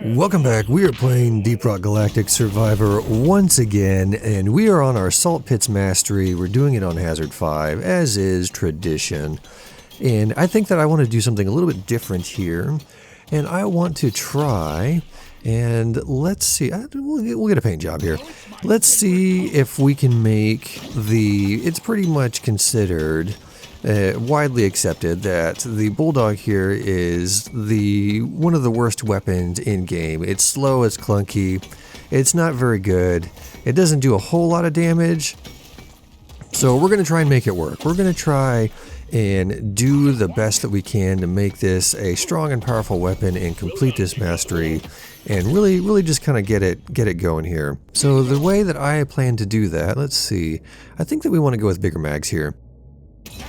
Welcome back. We are playing Deep Rock Galactic Survivor once again, and we are on our Salt Pits Mastery. We're doing it on Hazard 5, as is tradition. And I think that I want to do something a little bit different here, and I want to try, and let's see, we'll get a paint job here. Let's see if we can make it's pretty much considered widely accepted that the Bulldog here is one of the worst weapons in game. It's slow, it's clunky, it's not very good, it doesn't do a whole lot of damage, so we're going to try and make it work. We're going to try and do the best that we can to make this a strong and powerful weapon and complete this mastery and really just kind of get it going here. So the way that I plan to do that, let's see, I think that we want to go with bigger mags here.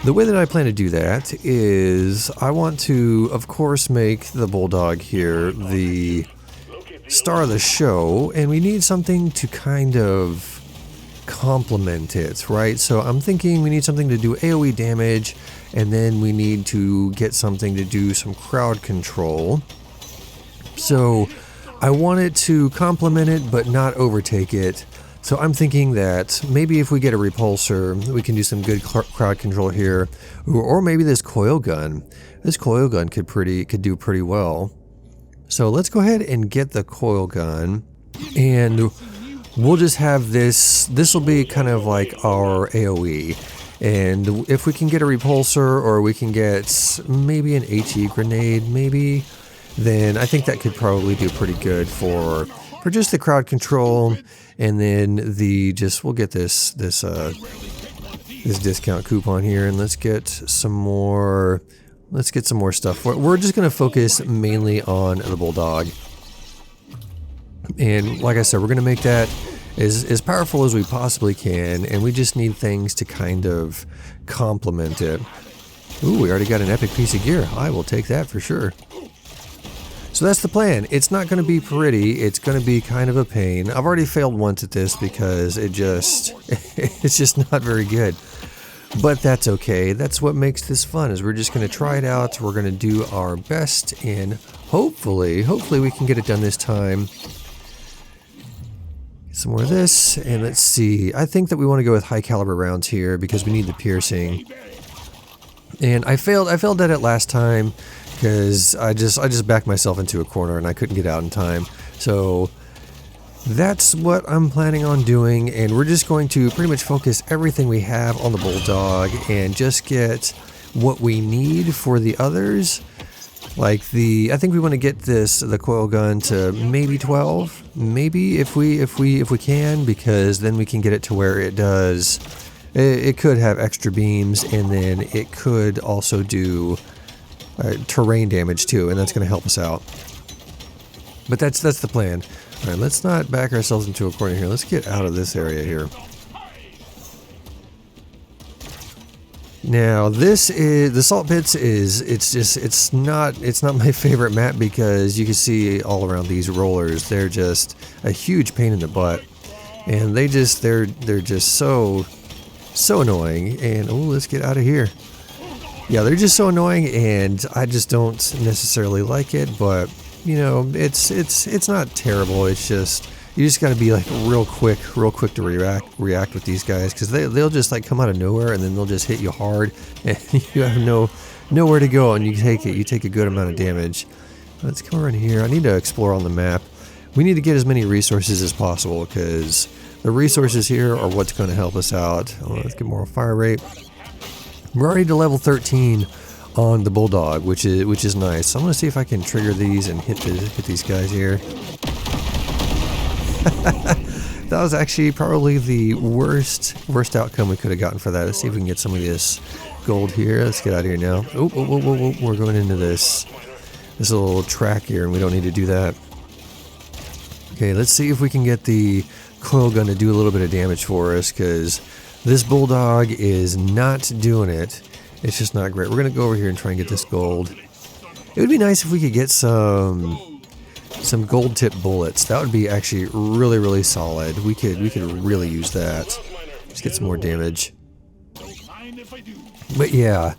The way that I plan to do that is I want to, of course, make the Bulldog here the star of the show, and we need something to kind of complement it, right? So I'm thinking we need something to do AoE damage, and then we need to get something to do some crowd control. So I want it to complement it, but not overtake it. So I'm thinking that maybe if we get a repulsor, we can do some good crowd control here, or maybe this coil gun. This coil gun could do pretty well. So let's go ahead and get the coil gun, and we'll just have this. This will be kind of like our AoE, and if we can get a repulsor, or we can get maybe an HE grenade, maybe, then I think that could probably do pretty good for just the crowd control. And then we'll get this discount coupon here, and let's get some more stuff. We're just going to focus mainly on the Bulldog, and like I said, we're going to make that as powerful as we possibly can, and we just need things to kind of complement it. Ooh, we already got an epic piece of gear. I will take that for sure. So that's the plan. It's not going to be pretty. It's going to be kind of a pain. I've already failed once at this because it's just not very good. But that's okay. That's what makes this fun, is we're just going to try it out. We're going to do our best, and hopefully we can get it done this time. Get some more of this, and let's see. I think that we want to go with high caliber rounds here because we need the piercing. And I failed at it last time, because I just backed myself into a corner and I couldn't get out in time. So that's what I'm planning on doing, and we're just going to pretty much focus everything we have on the Bulldog and just get what we need for the others. Like I think we want to get the coil gun to maybe 12, maybe if we can, because then we can get it to where it does. It could have extra beams, and then it could also do terrain damage too, and that's going to help us out. But that's the plan. All right, let's not back ourselves into a corner here. Let's get out of this area here. Now this is the Salt Pits. It's not my favorite map because you can see all around these rollers. They're just a huge pain in the butt, and they're just so annoying. And oh, let's get out of here. Yeah, they're just so annoying, and I just don't necessarily like it, but you know, it's not terrible. It's just, you just got to be like real quick to react with these guys, because they'll just like come out of nowhere, and then they'll just hit you hard, and you have nowhere to go, and you take a good amount of damage. Let's come around here. I need to explore on the map. We need to get as many resources as possible, because the resources here are what's going to help us out. Let's get more fire rate. We're already to level 13 on the Bulldog, which is nice. So I'm going to see if I can trigger these and hit these guys here. That was actually probably the worst outcome we could have gotten for that. Let's see if we can get some of this gold here. Let's get out of here now. Oh, we're going into this little track here, and we don't need to do that. Okay, let's see if we can get the coil gun to do a little bit of damage for us, because this Bulldog is not doing it. It's just not great. We're going to go over here and try and get this gold. It would be nice if we could get some gold tip bullets. That would be actually really solid. We could really use that. Just get some more damage. But yeah,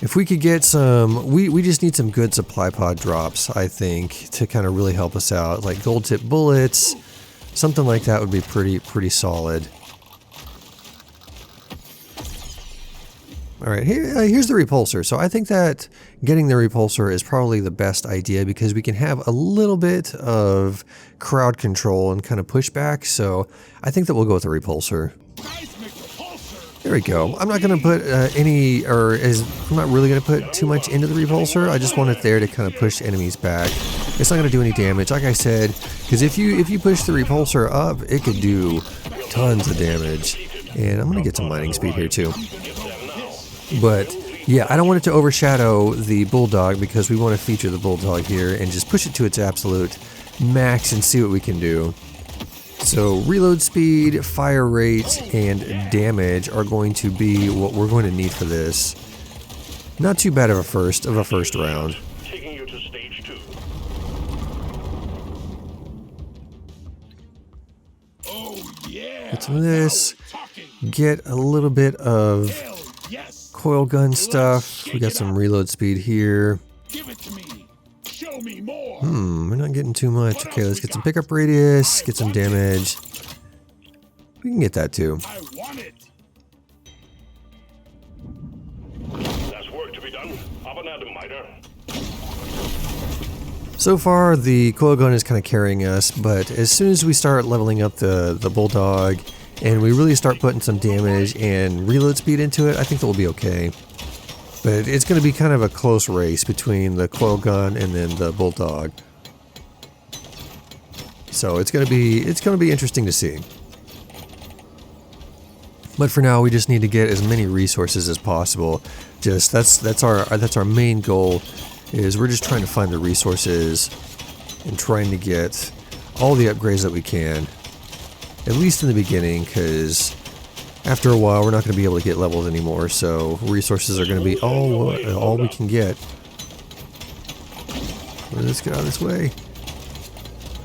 If we could get some, we just need some good supply pod drops, I think, to kind of really help us out. Like gold tip bullets, something like that would be pretty solid. Alright, here's the repulsor. So I think that getting the repulsor is probably the best idea because we can have a little bit of crowd control and kind of pushback. So I think that we'll go with the repulsor. There we go. I'm not going to put I'm not really going to put too much into the repulsor. I just want it there to kind of push enemies back. It's not going to do any damage, like I said, because if you push the repulsor up, it could do tons of damage. And I'm going to get some mining speed here too. But yeah, I don't want it to overshadow the Bulldog because we want to feature the Bulldog here and just push it to its absolute max and see what we can do. So reload speed, fire rate, and damage are going to be what we're going to need for this. Not too bad of a first round. Taking you to stage 2. Oh yeah. Get some of this. Get a little bit of coil gun stuff. We got some reload speed here. Give it to me. Show me more. We're not getting too much. Okay, let's get some pickup radius, get some damage. We can get that too. I want it. There's work to be done. So far, the coil gun is kind of carrying us, but as soon as we start leveling up the Bulldog and we really start putting some damage and reload speed into it, I think that will be okay. But it's going to be kind of a close race between the coil gun and then the Bulldog. So it's going to be interesting to see. But for now, we just need to get as many resources as possible. Just that's our main goal. Is we're just trying to find the resources and trying to get all the upgrades that we can, at least in the beginning, because after a while we're not going to be able to get levels anymore, so resources are going to be all we can get. Let's get out of this way.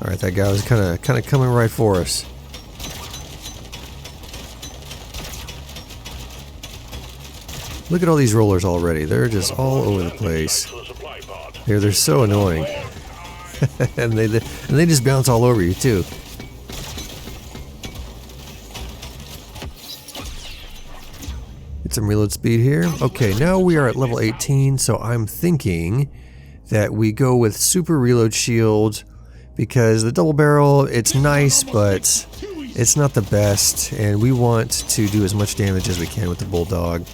Alright, that guy was kind of coming right for us. Look at all these rollers already. They're just all over the place. They're so annoying. and they just bounce all over you too. Get some reload speed here. Okay, now we are at level 18, so I'm thinking that we go with super reload shield, because the double barrel, it's nice, but it's not the best, and we want to do as much damage as we can with the Bulldog.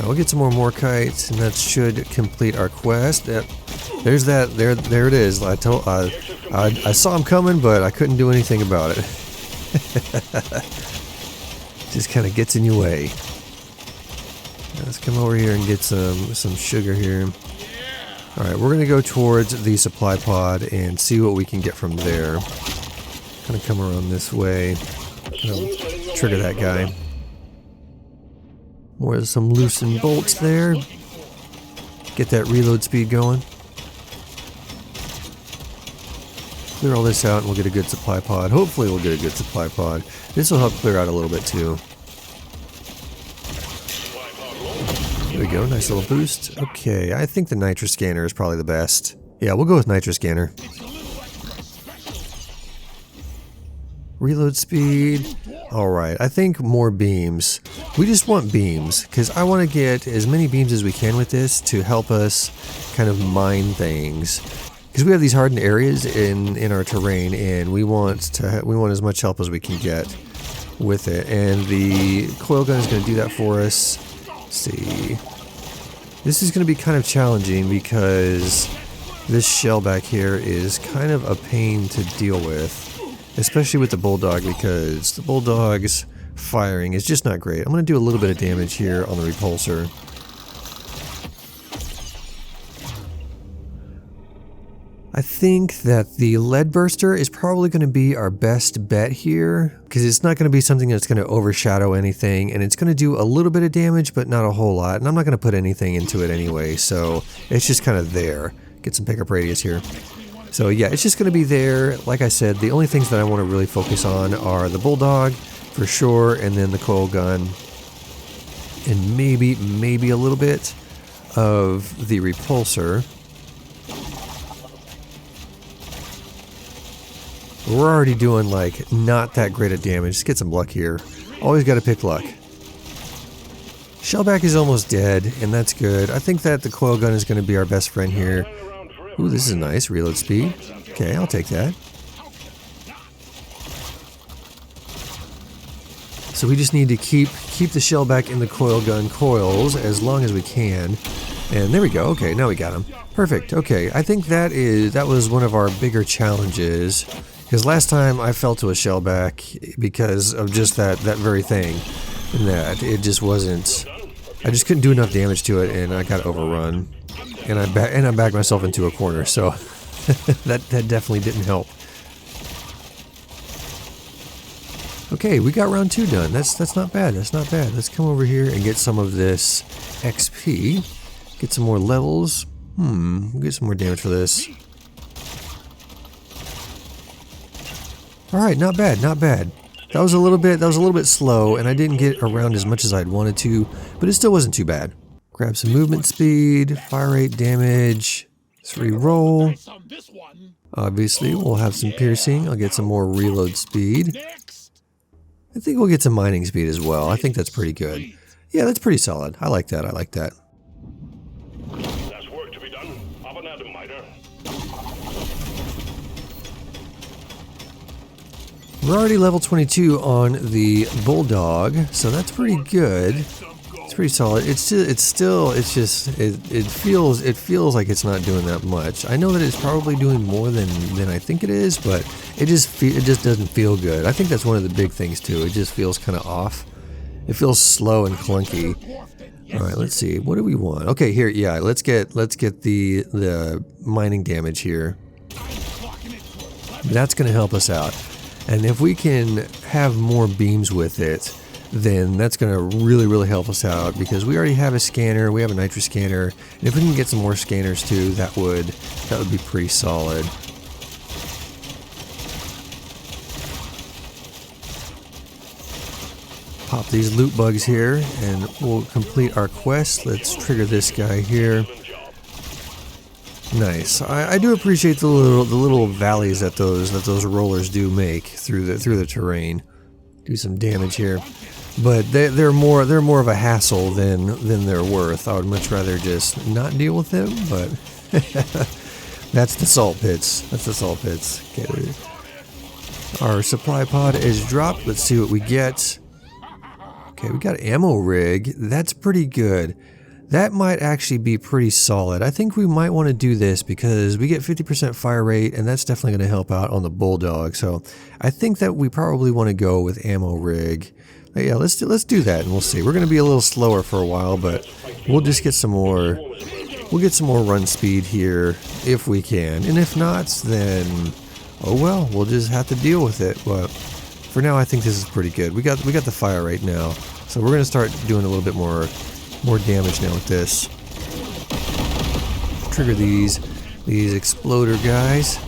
We'll get some more Morkites, and that should complete our quest. There's that. There it is. I saw him coming, but I couldn't do anything about it. Just kind of gets in your way. Let's come over here and get some sugar here. All right, we're gonna go towards the supply pod and see what we can get from there. Kind of come around this way. Trigger that guy. More some loosened bolts there. Get that reload speed going. Clear all this out and we'll get a good supply pod. Hopefully we'll get a good supply pod. This will help clear out a little bit too. There we go, nice little boost. Okay, I think the nitro scanner is probably the best. Yeah, we'll go with nitro scanner. Reload speed. Alright, I think more beams. We just want beams, because I want to get as many beams as we can with this to help us kind of mine things. Because we have these hardened areas in our terrain, and we want as much help as we can get with it. And the coil gun is going to do that for us. Let's see. This is going to be kind of challenging because this shell back here is kind of a pain to deal with. Especially with the Bulldog, because the Bulldog's firing is just not great. I'm going to do a little bit of damage here on the repulsor. I think that the lead burster is probably going to be our best bet here, because it's not going to be something that's going to overshadow anything, and it's going to do a little bit of damage, but not a whole lot, and I'm not going to put anything into it anyway, so it's just kind of there. Get some pickup radius here. So yeah, it's just going to be there. Like I said, the only things that I want to really focus on are the Bulldog, for sure, and then the coil gun, and maybe a little bit of the repulsor. We're already doing like not that great of damage. Just get some luck here. Always got to pick luck. Shellback is almost dead, and that's good. I think that the coil gun is going to be our best friend here. Ooh, this is nice. Reload speed. Okay, I'll take that. So we just need to keep the shellback in the coil gun coils as long as we can. And there we go. Okay, now we got him. Perfect. Okay, I think that was one of our bigger challenges. Because last time I fell to a shellback because of just that very thing. And that it just wasn't... I just couldn't do enough damage to it, and I got overrun. And I backed myself into a corner, so that definitely didn't help. Okay, we got round 2 done. That's not bad. That's not bad. Let's come over here and get some of this XP. Get some more levels. We'll get some more damage for this. Alright, not bad, not bad. That was a little bit slow, and I didn't get around as much as I'd wanted to, but it still wasn't too bad. Grab some movement speed, fire rate, damage. Let's re-roll. Obviously, we'll have some piercing. I'll get some more reload speed. I think we'll get some mining speed as well. I think that's pretty good. Yeah, that's pretty solid. I like that. I like that. There's work to be done. Of an atom miner. We're already level 22 on the Bulldog, so that's pretty good. It's pretty solid. It feels like it's not doing that much. I know that it's probably doing more than I think it is, but it just doesn't feel good. I think that's one of the big things too. It just feels kind of off. It feels slow and clunky. All right, let's see. What do we want? Okay, here, yeah. Let's get the mining damage here. That's going to help us out. And if we can have more beams with it, then that's going to really help us out, because we already have a scanner, we have a nitro scanner, and if we can get some more scanners too, that would be pretty solid. Pop these loot bugs here, and we'll complete our quest. Let's trigger this guy here. Nice. I do appreciate the little valleys that those rollers do make through the terrain. Do some damage here, but they're more of a hassle than they're worth. I would much rather just not deal with them, but that's the salt pits. That's the salt pits. Okay. Our supply pod is dropped. Let's see what we get. Okay, we got ammo rig. That's pretty good. That might actually be pretty solid. I think we might want to do this because we get 50% fire rate, and that's definitely going to help out on the Bulldog. So I think that we probably want to go with ammo rig. But yeah, let's do that, and we'll see. We're going to be a little slower for a while, but we'll just get some more. We'll get some more run speed here if we can, and if not, then oh well. We'll just have to deal with it. But for now, I think this is pretty good. We got the fire rate now, so we're going to start doing a little bit more damage now with this. Trigger these exploder guys.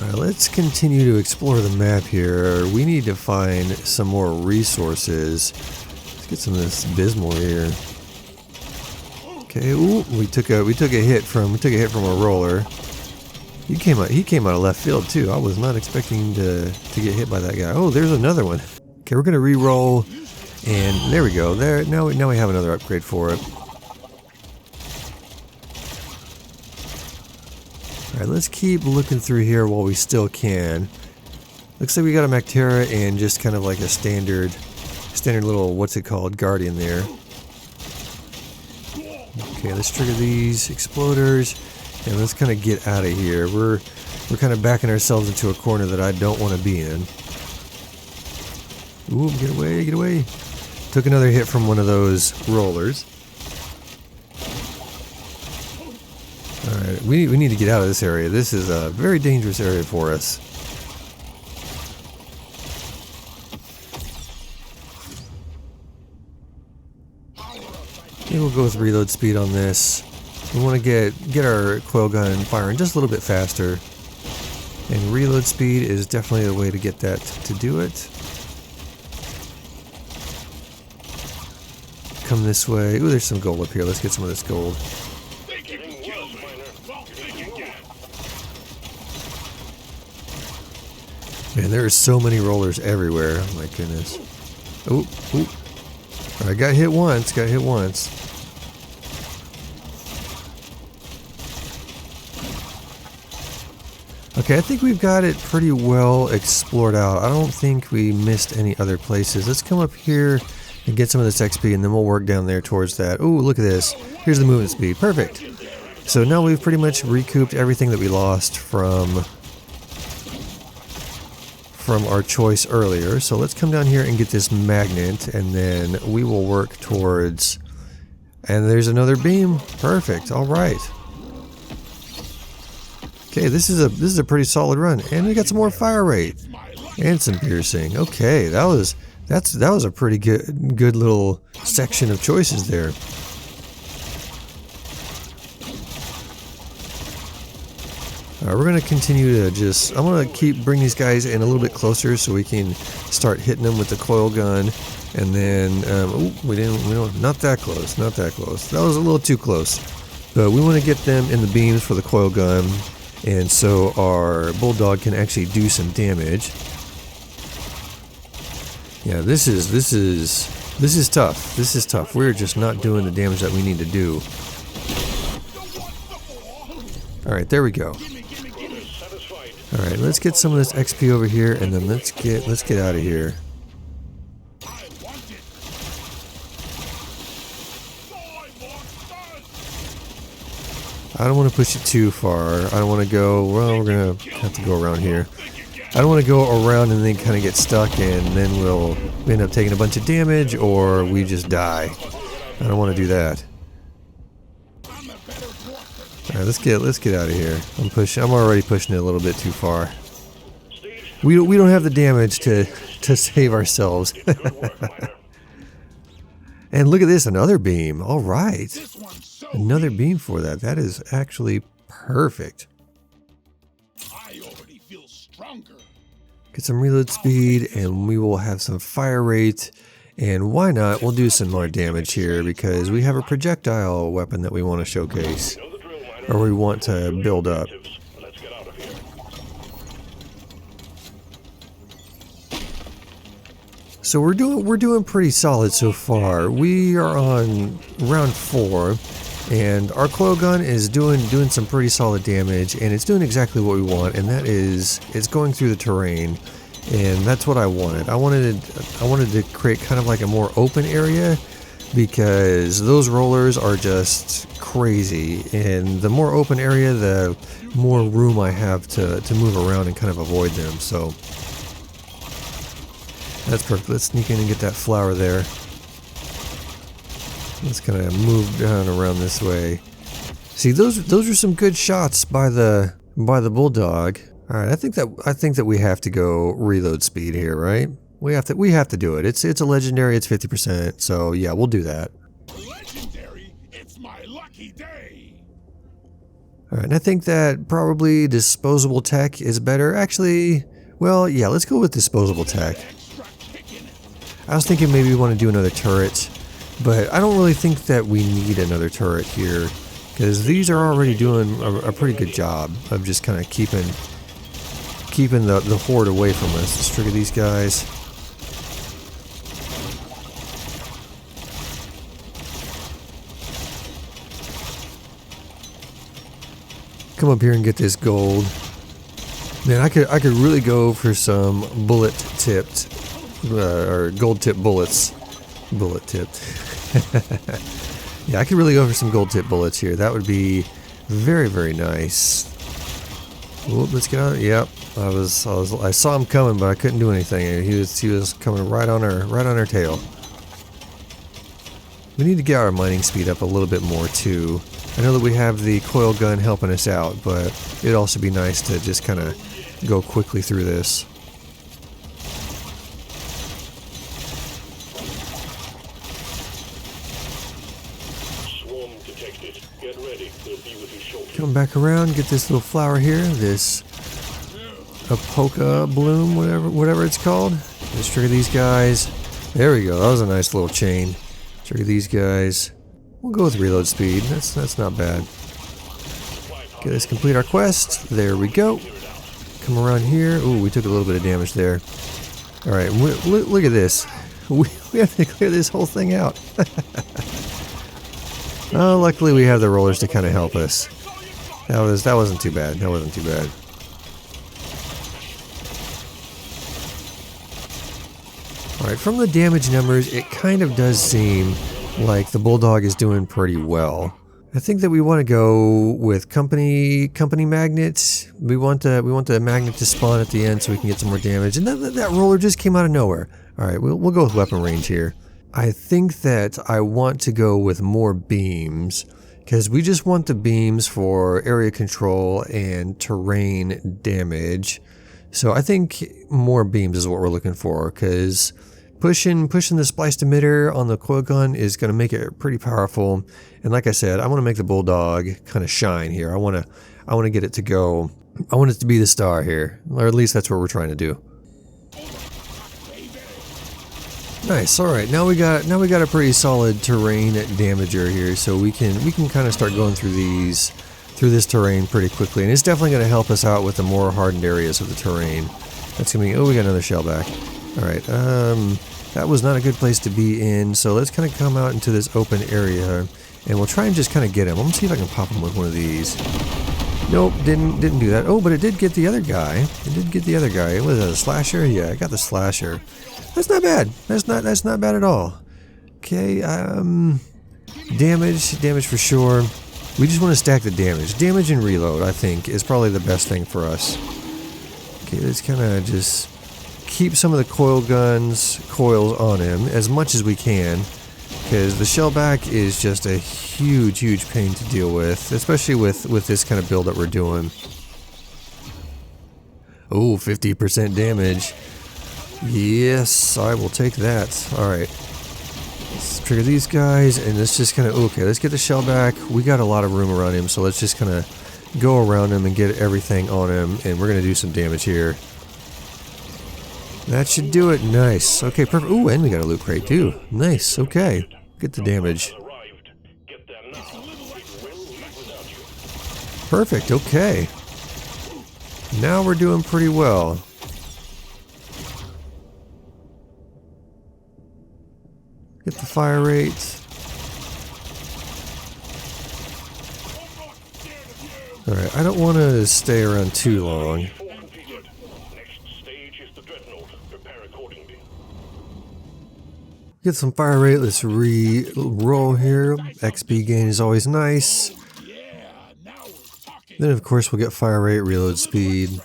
Alright, let's continue to explore the map here. We need to find some more resources. Let's get some of this Bismol here. Okay, ooh, we took a hit from a roller. He came out of left field too. I was not expecting to get hit by that guy. Oh, there's another one. Okay, we're gonna re-roll. And there we go. There now we have another upgrade for it. Alright, let's keep looking through here while we still can. Looks like we got a Mactera and just kind of like a standard little, what's it called, Guardian there. Okay, let's trigger these exploders and let's kind of get out of here. We're kind of backing ourselves into a corner that I don't want to be in. Ooh, get away, get away. Took another hit from one of those rollers. Alright, we need to get out of this area. This is a very dangerous area for us. Maybe we'll go with reload speed on this. We want to get our coil gun firing just a little bit faster. And reload speed is definitely the way to get that to do it. Come this way. Ooh, there's some gold up here. Let's get some of this gold. Man, there are so many rollers everywhere. Oh my goodness. Ooh, ooh. I got hit once. Got hit once. Okay, I think we've got it pretty well explored out. I don't think we missed any other places. Let's come up here and get some of this XP, and then we'll work down there towards that. Ooh, look at this. Here's the movement speed. Perfect. So now we've pretty much recouped everything that we lost from our choice earlier. So let's come down here and get this magnet, and then we will work towards... And there's another beam. Perfect. All right. Okay, this is a pretty solid run, and we got some more fire rate and some piercing. Okay, that was a pretty good little section of choices there. We're gonna continue to I'm gonna keep bring these guys in a little bit closer so we can start hitting them with the coil gun, and then not that close, not that close. That was a little too close, but we want to get them in the beams for the coil gun. And so our Bulldog can actually do some damage. Yeah, this is tough. This is tough. We're just not doing the damage that we need to do. All right, there we go. All right, let's get some of this XP over here, and then let's get out of here. I don't want to push it too far. I don't want to go, well, we're going to have to go around here. I don't want to go around and then kind of get stuck, and then we'll end up taking a bunch of damage, or we just die. I don't want to do that. Alright, let's get out of here. I'm already pushing it a little bit too far. We don't have the damage to save ourselves. And look at this, another beam. All right. Another beam for that. That is actually perfect. I already feel stronger. Get some reload speed, and we will have some fire rate. And why not? We'll do some more damage here because we have a projectile weapon that we want to showcase, or we want to build up. So we're doing pretty solid so far. We are on round 4, and our coil gun is doing some pretty solid damage, and it's doing exactly what we want, and that is it's going through the terrain, and that's what I wanted. I wanted to create kind of like a more open area, because those rollers are just crazy, and the more open area, the more room I have to move around and kind of avoid them. So that's perfect. Let's sneak in and get that flower there. Let's kind of move down around this way. See, those are some good shots by the Bulldog. All right, I think that we have to go reload speed here, right? We have to do it. It's a legendary. It's 50%. So yeah, we'll do that. Legendary, it's my lucky day. All right, and I think that probably disposable tech is better. Actually, well, yeah, let's go with disposable tech. I was thinking maybe we want to do another turret, but I don't really think that we need another turret here, because these are already doing a pretty good job of just kind of keeping the horde away from us. Let's trigger these guys. Come up here and get this gold. Man, I could really go for some bullet-tipped or gold-tipped bullets. Bullet-tipped. Yeah, I could really go for some gold-tipped bullets here. That would be very, very nice. Ooh, let's get out. Yep, I saw him coming, but I couldn't do anything. He was coming right on our tail. We need to get our mining speed up a little bit more too. I know that we have the coil gun helping us out, but it'd also be nice to just kind of go quickly through this. Text it. Get ready. They'll be with you shortly. Come back around, get this little flower here, this Apoca bloom, whatever it's called. Let's trigger these guys. There we go. That was a nice little chain. Trigger these guys. We'll go with reload speed. That's not bad. Okay, let's complete our quest. There we go. Come around here. Ooh, we took a little bit of damage there. All right, look at this. We have to clear this whole thing out. Oh, luckily we have the rollers to kind of help us. That wasn't too bad. That wasn't too bad. All right, from the damage numbers, it kind of does seem like the Bulldog is doing pretty well. I think that we want to go with company magnets. We want the magnet to spawn at the end so we can get some more damage. And that roller just came out of nowhere. All right, we'll go with weapon range here. I think that I want to go with more beams because we just want the beams for area control and terrain damage. So I think more beams is what we're looking for because pushing the spliced emitter on the coil gun is going to make it pretty powerful. And like I said, I want to make the Bulldog kind of shine here. I want to get it to go. I want it to be the star here, or at least that's what we're trying to do. Nice. All right, now we got a pretty solid terrain damager here, so we can kind of start going through this terrain pretty quickly, and it's definitely going to help us out with the more hardened areas of the terrain. That's gonna be. Oh, we got another shell back. All right. That was not a good place to be in, so let's kind of come out into this open area, and we'll try and just kind of get him. I'm gonna see if I can pop him with one of these. Nope, didn't do that. Oh, but it did get the other guy. It did get the other guy. Was it a slasher? Yeah, I got the slasher. That's not bad. That's not bad at all. Okay, damage for sure. We just want to stack the damage. Damage and reload, I think, is probably the best thing for us. Okay, let's kind of just keep some of the coils on him as much as we can, because the shellback is just a huge pain to deal with, especially with this kind of build that we're doing. Oh, 50% damage. Yes, I will take that. All right, let's trigger these guys, and let's just kind of, okay, let's get the shellback. We got a lot of room around him, so let's just kind of go around him and get everything on him, and we're gonna do some damage here. That should do it. Nice. Okay, perfect. Ooh, and we got a loot crate too. Nice. Okay. Get the damage. Perfect. Okay. Now we're doing pretty well. Get the fire rate. Alright, I don't want to stay around too long. Get some fire rate. Let's re-roll here. XP gain is always nice. Then of course we'll get fire rate, reload speed.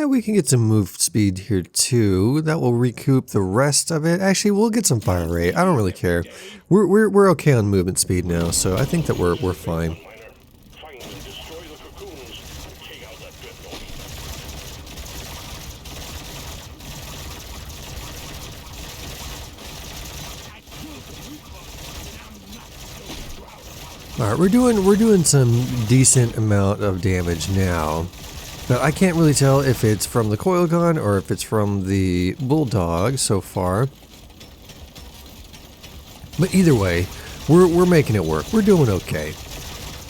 We can get some move speed here too. That will recoup the rest of it. Actually, we'll get some fire rate. I don't really care. We're okay on movement speed now, so I think that we're fine. Alright, we're doing some decent amount of damage now. But I can't really tell if it's from the coil gun or if it's from the Bulldog so far. But either way, we're making it work. We're doing okay.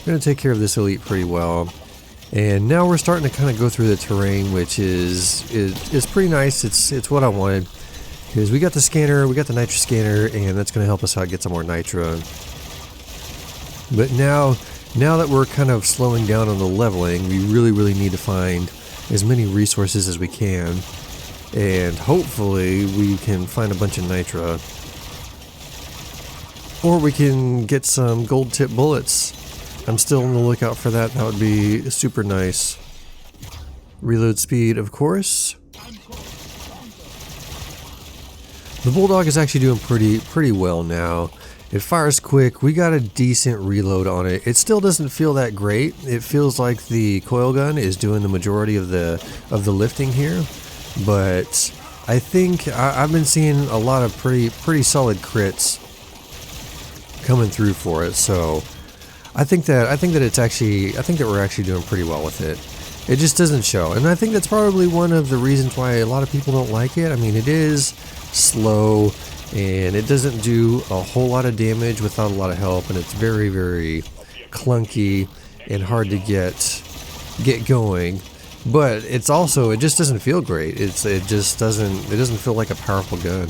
We're gonna take care of this elite pretty well. And now we're starting to kind of go through the terrain, which is pretty nice. It's what I wanted. Because we got the scanner, we got the nitro scanner, and that's gonna help us out get some more nitro. But now that we're kind of slowing down on the leveling, we really need to find as many resources as we can, and hopefully we can find a bunch of nitro, or we can get some gold tip bullets. I'm still on the lookout for that. That would be super nice. Reload speed, of course. The Bulldog is actually doing pretty well now. It fires quick. We got a decent reload on it. It still doesn't feel that great. It feels like the coil gun is doing the majority of the lifting here, but I think I've been seeing a lot of pretty solid crits. coming through for it. So I think that we're actually doing pretty well with it. It just doesn't show, and I think that's probably one of the reasons why a lot of people don't like it. I mean, it is slow, and it doesn't do a whole lot of damage without a lot of help, and it's very, very clunky and hard to get going. But it's also, it just doesn't feel great. It doesn't feel like a powerful gun.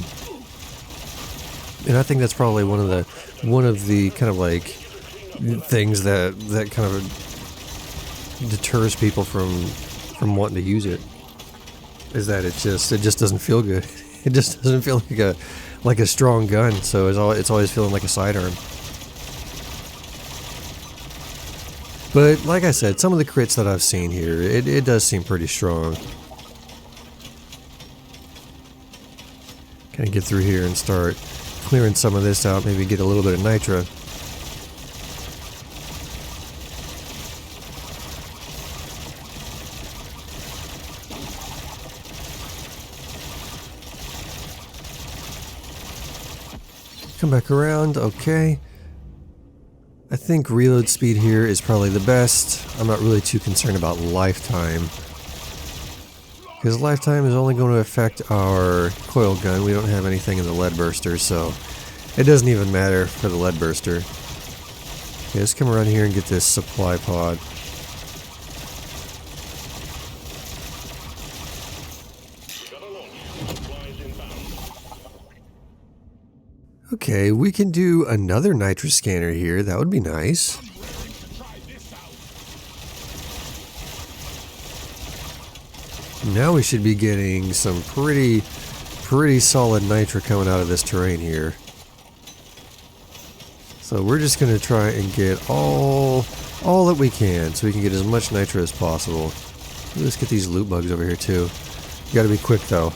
And I think that's probably one of the kind of like things that kind of deters people from wanting to use it, is that it just doesn't feel good. It just doesn't feel like a strong gun, so it's always feeling like a sidearm. But like I said, some of the crits that I've seen here, it does seem pretty strong. Kind of get through here and start clearing some of this out, maybe get a little bit of nitra. Come back around, okay. I think reload speed here is probably the best. I'm not really too concerned about lifetime, because lifetime is only going to affect our coil gun. We don't have anything in the lead burster, so it doesn't even matter for the lead burster. Okay, let's come around here and get this supply pod. Okay, we can do another nitra scanner here. That would be nice. Now we should be getting some pretty solid nitra coming out of this terrain here. So we're just going to try and get all that we can, so we can get as much nitra as possible. Let's get these loot bugs over here too. You gotta be quick though.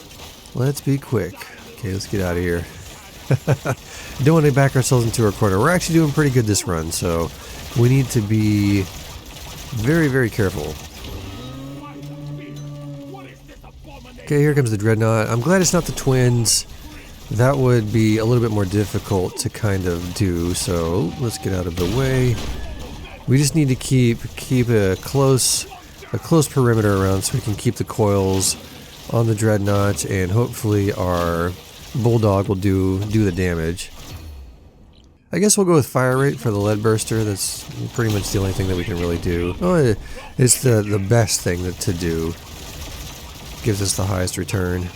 Let's be quick. Okay, let's get out of here. Don't want to back ourselves into a corner. We're actually doing pretty good this run, so we need to be very, very careful. Okay, here comes the Dreadnought. I'm glad it's not the twins. That would be a little bit more difficult to kind of do, so let's get out of the way. We just need to keep a close perimeter around so we can keep the coils on the Dreadnought, and hopefully our Bulldog will do the damage. I guess we'll go with fire rate for the lead burster. That's pretty much the only thing that we can really do. Oh, it's the best thing to do. Gives us the highest return.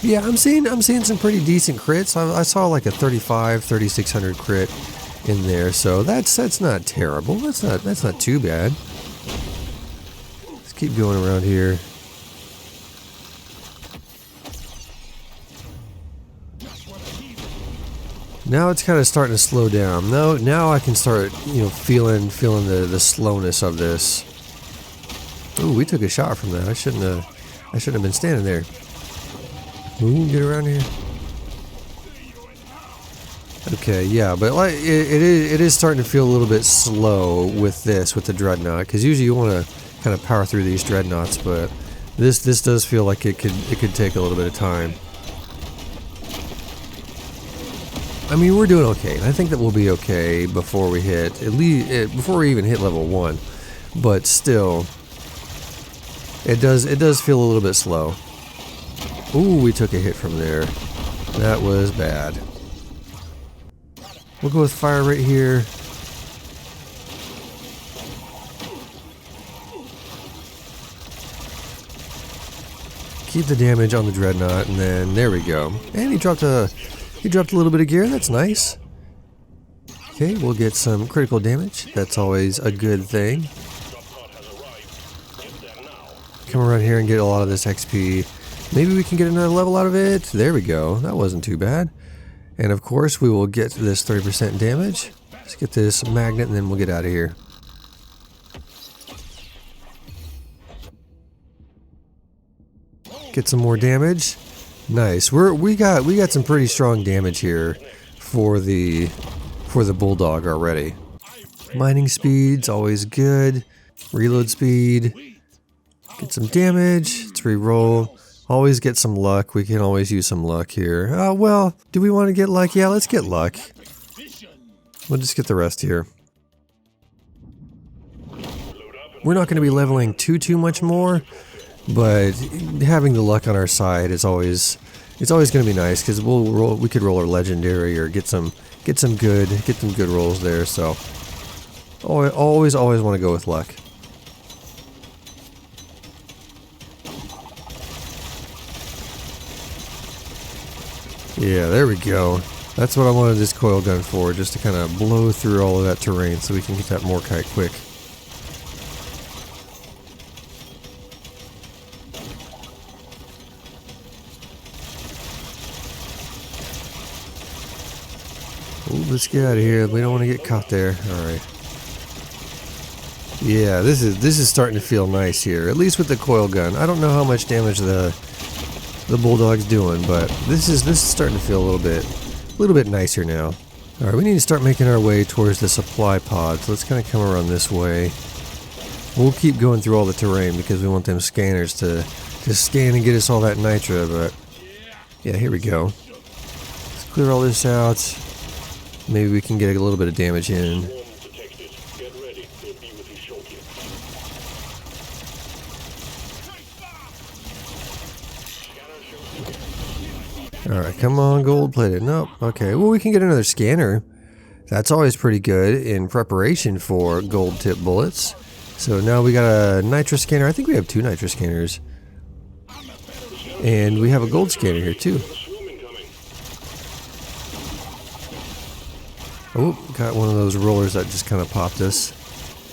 Yeah, I'm seeing some pretty decent crits. I saw like a 3600 crit in there, so that's not terrible. That's not too bad. Let's keep going around here. Now it's kind of starting to slow down. Now I can start, feeling the slowness of this. Ooh, we took a shot from that. I shouldn't have been standing there. Ooh, get around here. Okay, yeah, but like it is starting to feel a little bit slow with the Dreadnought, because usually you want to kind of power through these Dreadnoughts, but this does feel like it could take a little bit of time. I mean, we're doing okay. I think that we'll be okay before we hit before we even hit level 1, but still, it does feel a little bit slow. Ooh, we took a hit from there. That was bad. We'll go with fire right here. Keep the damage on the Dreadnought, and then there we go. And he dropped a little bit of gear. That's nice. Okay, we'll get some critical damage. That's always a good thing. Come around here and get a lot of this XP. Maybe we can get another level out of it. There we go. That wasn't too bad. And of course, we will get this 30% damage. Let's get this magnet, and then we'll get out of here. Get some more damage. Nice. We got some pretty strong damage here for the Bulldog already. Mining speed's always good. Reload speed. Get some damage. Let's re-roll. Always get some luck. We can always use some luck here. Well, do we want to get luck? Yeah, let's get luck. We'll just get the rest here. We're not going to be leveling too much more, but having the luck on our side is always going to be nice because we could roll our legendary or get some good rolls there. So always want to go with luck. Yeah, there we go. That's what I wanted this coil gun for, just to kind of blow through all of that terrain so we can get that Morkite quick. Ooh, let's get out of here. We don't want to get caught there. Alright. Yeah, this is starting to feel nice here, at least with the coil gun. I don't know how much damage the Bulldog's doing, but this is starting to feel a little bit nicer now. All right, we need to start making our way towards the supply pod. So let's kind of come around this way. We'll keep going through all the terrain because we want them scanners to scan and get us all that nitra. But yeah, here we go. Let's clear all this out. Maybe we can get a little bit of damage in. Alright, come on, gold plated. Nope. Okay, well, we can get another scanner. That's always pretty good in preparation for gold tip bullets. So now we got a nitro scanner. I think we have 2 nitro scanners. And we have a gold scanner here, too. Oh, got one of those rollers that just kind of popped us.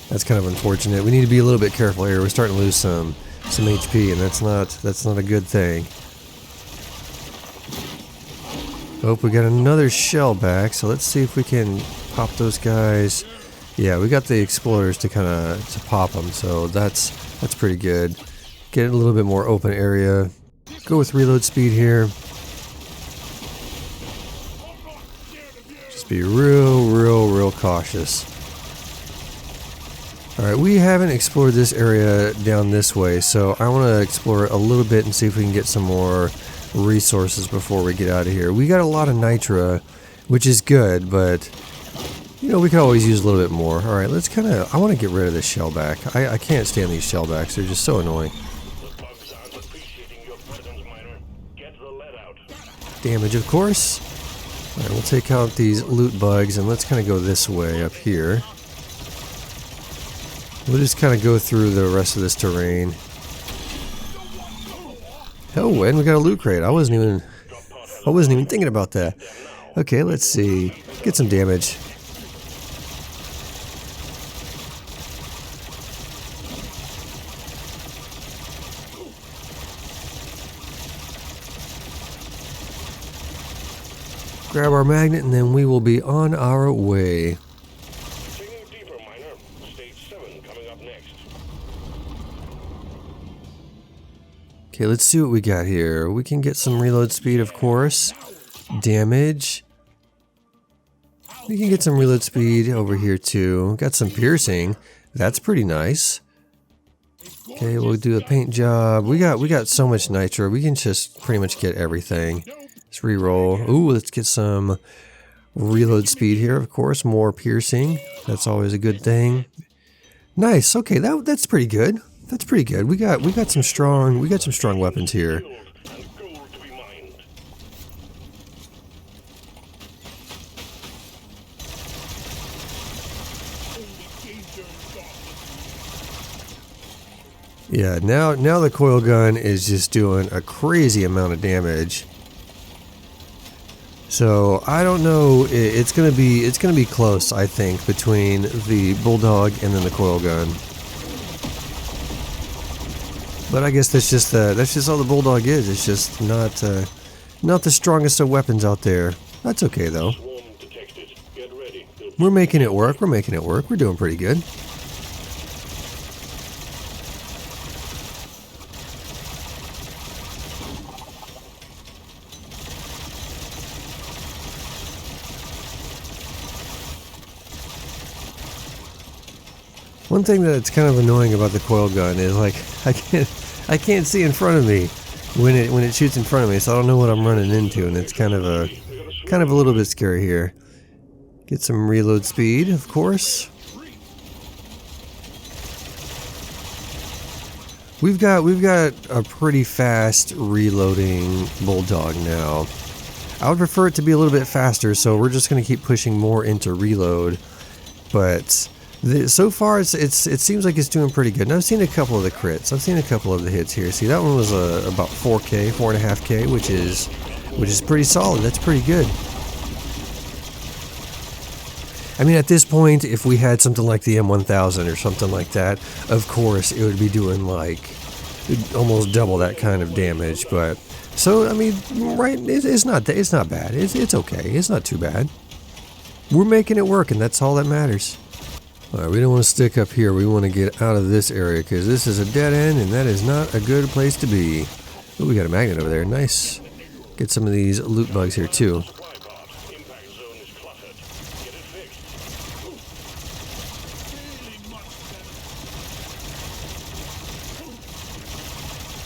That's kind of unfortunate. We need to be a little bit careful here. We're starting to lose some HP, and that's not a good thing. Oh, we got another shell back, so let's see if we can pop those guys. Yeah, we got the exploders to pop them, so that's pretty good. Get a little bit more open area. Go with reload speed here. Just be real cautious. Alright, we haven't explored this area down this way, so I want to explore it a little bit and see if we can get some more resources before we get out of here. We got a lot of nitra, which is good, but you know, we could always use a little bit more. Alright, let's I want to get rid of this shellback. I can't stand these shellbacks. They're just so annoying. Damage, of course. Alright, we'll take out these loot bugs and let's kind of go this way up here. We'll just kind of go through the rest of this terrain. Oh, and we got a loot crate. I wasn't even thinking about that. Okay, let's see. Get some damage. Grab our magnet and then we will be on our way. Okay, let's see what we got here. We can get some reload speed, of course. Damage. We can get some reload speed over here too. Got some piercing. That's pretty nice. Okay, we'll do a paint job. We got so much nitro. We can just pretty much get everything. Let's re-roll. Ooh, let's get some reload speed here, of course. More piercing. That's always a good thing. Nice. Okay, that's pretty good. That's pretty good. We got some strong weapons here. Yeah, now the coil gun is just doing a crazy amount of damage. So I don't know. It's gonna be close, I think, between the Bulldog and then the coil gun. But I guess that's just all the Bulldog is. It's just not the strongest of weapons out there. That's okay though. We're making it work. We're doing pretty good. One thing that's kind of annoying about the coil gun is like I can't see in front of me. when it shoots in front of me, so I don't know what I'm running into, and it's kind of a little bit scary here. Get some reload speed, of course. We've got a pretty fast reloading Bulldog now. I would prefer it to be a little bit faster, so we're just going to keep pushing more into reload. But so far, it seems like it's doing pretty good. And I've seen a couple of the crits. I've seen a couple of the hits here. See, that one was about 4K, 4.5K, which is pretty solid. That's pretty good. I mean, at this point, if we had something like the M1000 or something like that, of course, it would be doing like almost double that kind of damage. But so, I mean, right? It's not bad. It's okay. It's not too bad. We're making it work, and that's all that matters. All right, we don't want to stick up here. We want to get out of this area because this is a dead end, and that is not a good place to be. Oh, we got a magnet over there. Nice. Get some of these loot bugs here too.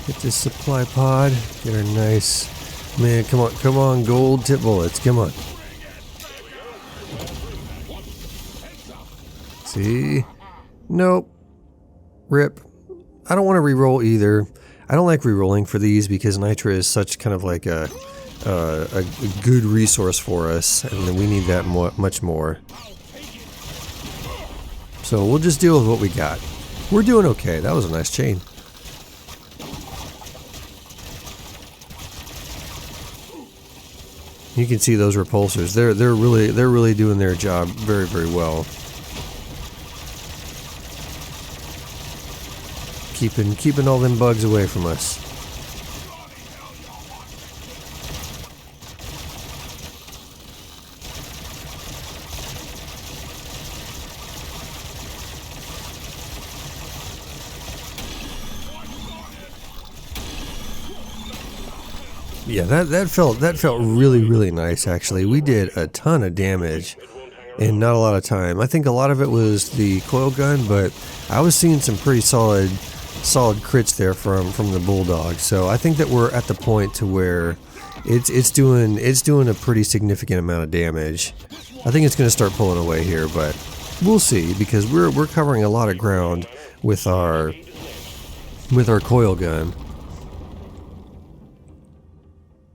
Get this supply pod. Get her nice. Man, come on, gold tip bullets. Come on. See? Nope. Rip. I don't want to re-roll either. I don't like re-rolling for these because Nitra is such kind of like a good resource for us, and we need that much more. So we'll just deal with what we got. We're doing okay. That was a nice chain. You can see those repulsors. They're really doing their job very, very well. Keeping all them bugs away from us. Yeah, that felt really nice actually. We did a ton of damage in not a lot of time. I think a lot of it was the coil gun, but I was seeing some pretty solid crits there from the Bulldog. So I think that we're at the point to where it's doing a pretty significant amount of damage. I think it's going to start pulling away here, but we'll see because we're covering a lot of ground with our coil gun.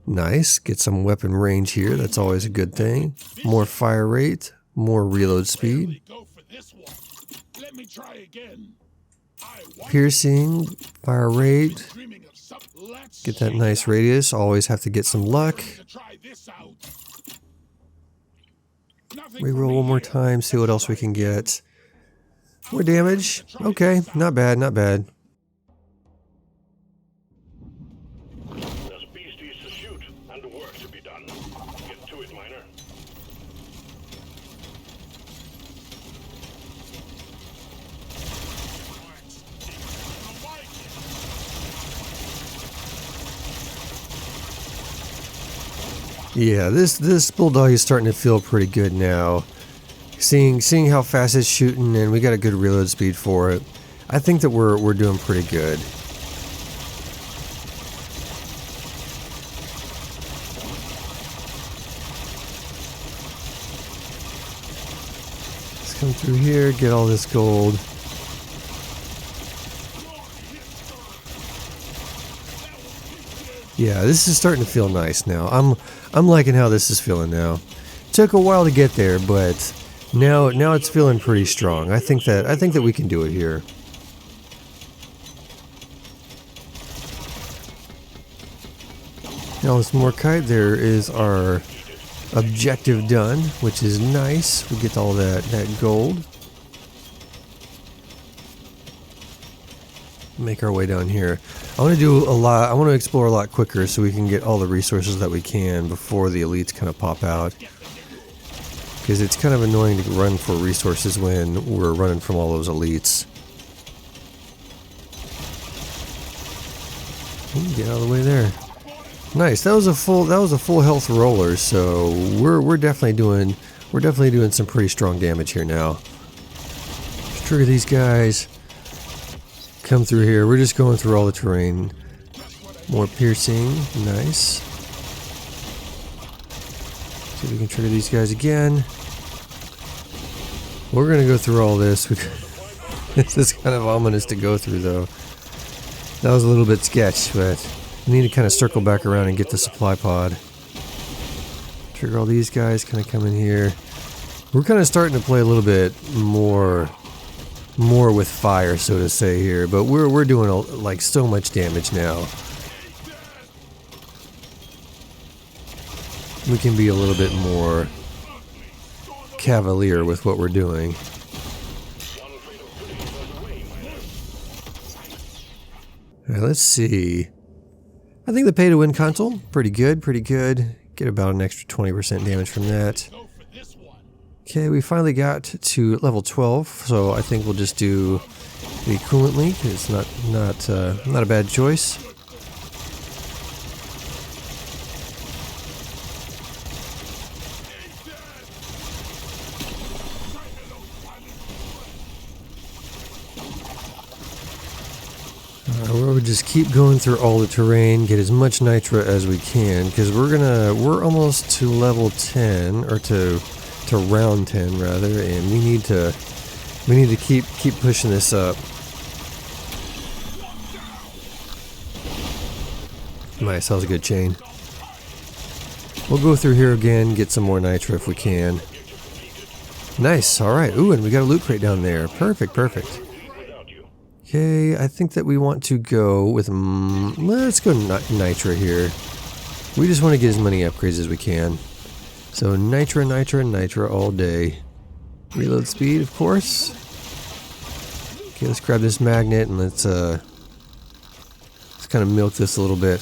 Nice. Get some weapon range here. That's always a good thing. More fire rate, more reload speed. Piercing, fire rate. Get that nice radius. Always have to get some luck. Reroll one more time, see what else we can get. More damage. Okay, not bad, not bad. There's beasties to shoot and work to be done. Get to it, miner. Yeah, this Bulldog is starting to feel pretty good now. Seeing how fast it's shooting, and we got a good reload speed for it. I think that we're doing pretty good. Let's come through here, get all this gold. Yeah, this is starting to feel nice now. I'm liking how this is feeling now. Took a while to get there, but now it's feeling pretty strong. I think that we can do it here. Now this Morkite, there is our objective done, which is nice. We get all that gold. Make our way down here. I want to do a lot. I want to explore a lot quicker so we can get all the resources that we can before the elites kind of pop out. Because it's kind of annoying to run for resources when we're running from all those elites. Get out of the way there. Nice. That was a full health roller. So we're definitely doing some pretty strong damage here now. Let's trigger these guys. Come through here. We're just going through all the terrain. More piercing. Nice. See if we can trigger these guys again. We're going to go through all this. This is kind of ominous to go through, though. That was a little bit sketch, but we need to kind of circle back around and get the supply pod. Trigger all these guys, kind of come in here. We're kind of starting to play a little bit more with fire, so to say, here, but we're doing like so much damage now. We can be a little bit more cavalier with what we're doing. All right, let's see. I think the pay to win console, pretty good, pretty good. Get about an extra 20% damage from that. Okay, we finally got to level 12, so I think we'll just do the coolantly, because it's not a bad choice. We'll just keep going through all the terrain, get as much nitra as we can, because we're almost to level 10, or to round 10 rather, and we need to keep pushing this up. Nice, that was a good chain. We'll go through here again, get some more nitra if we can. Nice, alright. Ooh, and we got a loot crate down there. Perfect, perfect. Okay, I think that we want to go with, let's go nitra here. We just want to get as many upgrades as we can. So nitra, nitra, nitra all day. Reload speed, of course. Okay, let's grab this magnet and let's kind of milk this a little bit.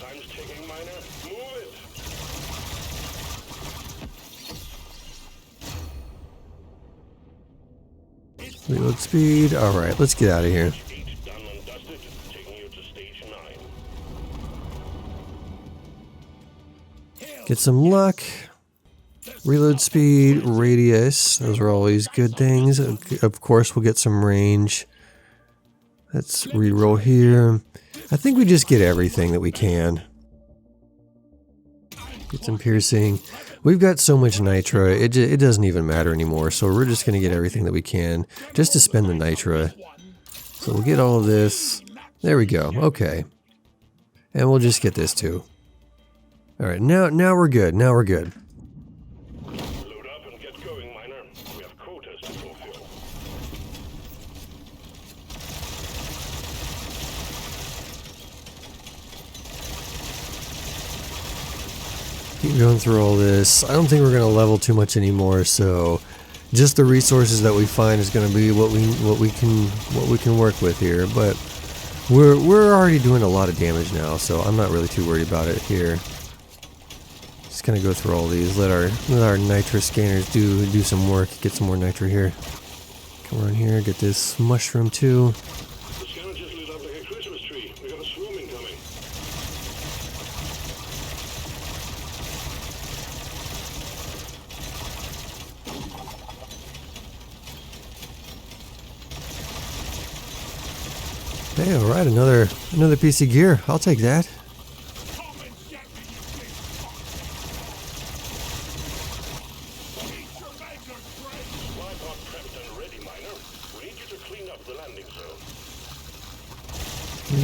Time's ticking, miner. Move it. Reload speed. Alright, let's get out of here. Done and dusted. Taking you to stage 9. Get some luck. Reload speed, radius. Those are always good things. Of course, we'll get some range. Let's reroll here. I think we just get everything that we can. Get some piercing. We've got so much nitra, it doesn't even matter anymore. So we're just going to get everything that we can just to spend the nitra. So we'll get all of this. There we go. Okay. And we'll just get this too. Alright, now we're good. Now we're good. Load up and get going, miner. We have quotas to fulfill. Keep going through all this. I don't think we're going to level too much anymore, so just the resources that we find is going to be what we can work with here. But we're already doing a lot of damage now, so I'm not really too worried about it here. Just gonna go through all these. Let our nitra scanners do some work. Get some more nitra here. Come around here. Get this mushroom too. The scanner just lit up like a Christmas tree. We got a swarm incoming. Hey, all right, another piece of gear. I'll take that.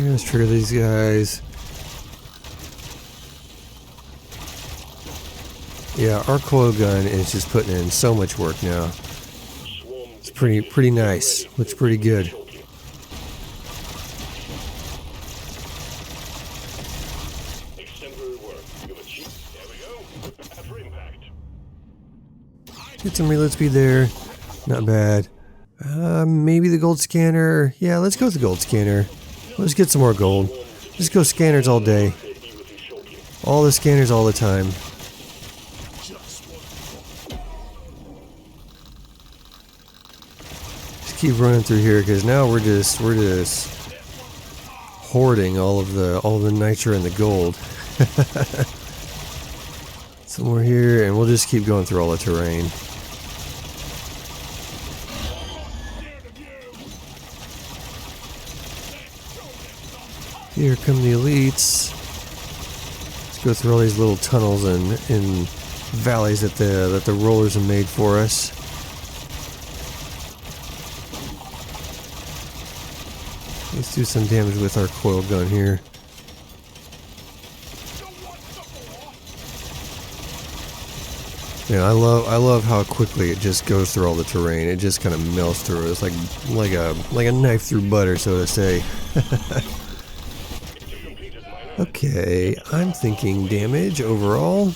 Let's trigger these guys. Yeah, our coil gun is just putting in so much work now. It's pretty nice. Looks pretty good. Get some reload speed there. Not bad. Maybe the gold scanner. Yeah, let's go with the gold scanner. Let's get some more gold. Just go scanners all day. All the scanners all the time. Just keep running through here because now we're just hoarding all the nitra and the gold. Some more here, and we'll just keep going through all the terrain. Here come the elites. Let's go through all these little tunnels and valleys that the rollers have made for us. Let's do some damage with our coil gun here. Yeah, I love how quickly it just goes through all the terrain. It just kind of melts through. It's like a knife through butter, so to say. Okay, I'm thinking damage overall.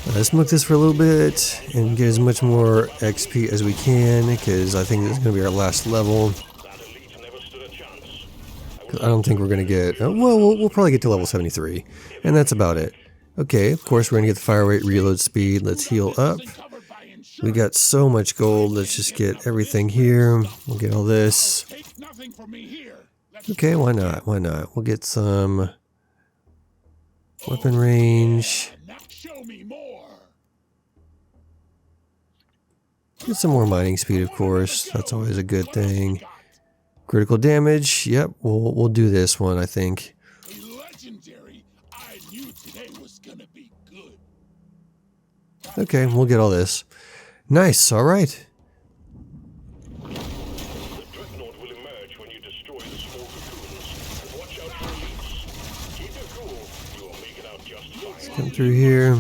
Let's smoke this for a little bit and get as much more XP as we can, because I think this is going to be our last level. I don't think we're going to get... well, we'll probably get to level 73, and that's about it. Okay, of course we're going to get the fire rate, reload speed. Let's heal up. We got so much gold. Let's just get everything here. We'll get all this. Okay, why not? Why not? We'll get some weapon range. Get some more mining speed, of course. That's always a good thing. Critical damage. Yep, we'll do this one, I think. Okay, we'll get all this. Nice, alright. The Dreadnought will emerge when you destroy the small cocoons. And watch out for elites. Keep it cool. You will make it out just fine. Let's come through here.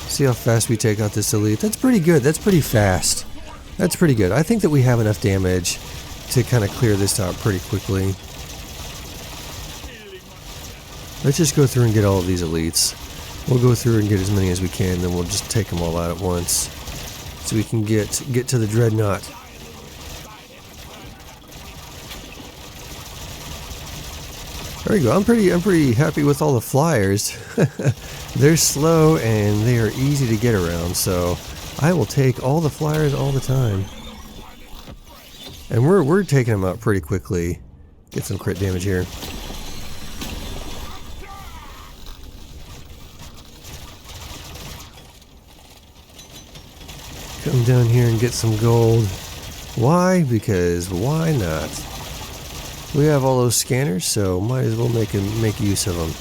See how fast we take out this elite. That's pretty good. That's pretty fast. That's pretty good. I think that we have enough damage to kind of clear this out pretty quickly. Let's just go through and get all of these elites. We'll go through and get as many as we can, then we'll just take them all out at once, so we can get to the Dreadnought. There you go. I'm pretty happy with all the flyers. They're slow and they are easy to get around, so I will take all the flyers all the time. And we're taking them out pretty quickly. Get some crit damage here. Come down here and get some gold. Why? Because why not? We have all those scanners, so might as well make use of them.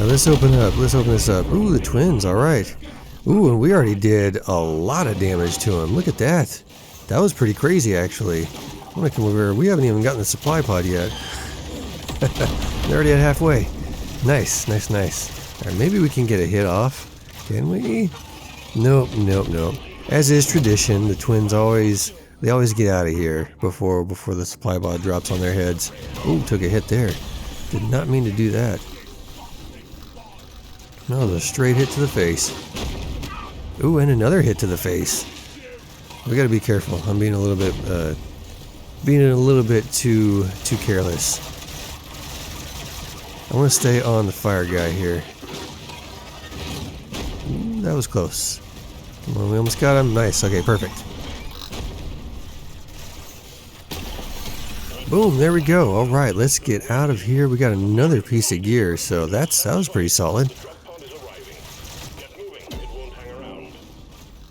Let's open up. Let's open this up. Ooh, the twins. All right. Ooh, and we already did a lot of damage to them. Look at that. That was pretty crazy, actually. I'm gonna come over here. We haven't even gotten the supply pod yet. They're already at halfway. Nice, nice, nice. All right, maybe we can get a hit off. Can we? Nope, nope, nope. As is tradition, the twins always get out of here before the supply pod drops on their heads. Ooh, took a hit there. Did not mean to do that. No, a straight hit to the face. Ooh, and another hit to the face. We gotta be careful. I'm being a little bit too careless. I want to stay on the fire guy here. Ooh, that was close. Come on, we almost got him. Nice. Okay, perfect. Boom, there we go. All right, let's get out of here. We got another piece of gear, so that was pretty solid.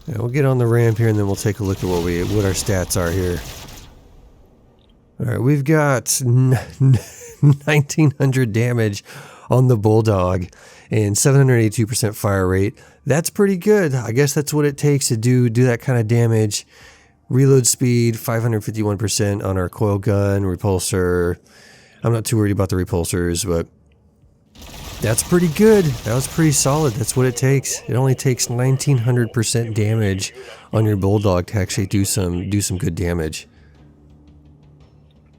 Yeah, we'll get on the ramp here and then we'll take a look at what our stats are here. Alright, we've got 1900 damage on the Bulldog and 782% fire rate. That's pretty good. I guess that's what it takes to do that kind of damage. Reload speed, 551% on our coil gun, repulsor. I'm not too worried about the repulsors, but that's pretty good. That was pretty solid. That's what it takes. It only takes 1900% damage on your Bulldog to actually do some good damage.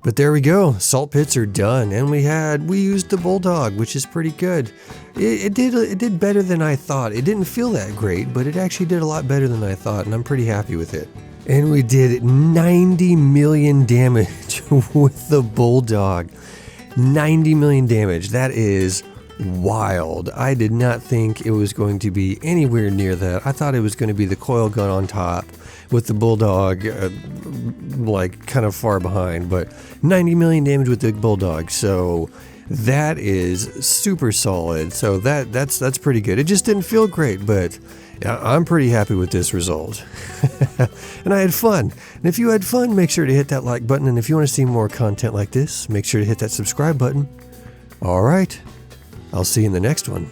But there we go. Salt pits are done, and we used the Bulldog, which is pretty good. It did better than I thought. It didn't feel that great, but it actually did a lot better than I thought, and I'm pretty happy with it. And we did 90 million damage with the Bulldog. 90 million damage. That is wild. I did not think it was going to be anywhere near that. I thought it was going to be the coil gun on top, with the Bulldog, like kind of far behind, but 90 million damage with the Bulldog. So that is super solid. So that's pretty good. It just didn't feel great, but I'm pretty happy with this result. And I had fun. And if you had fun, make sure to hit that like button. And if you want to see more content like this, make sure to hit that subscribe button. All right. I'll see you in the next one.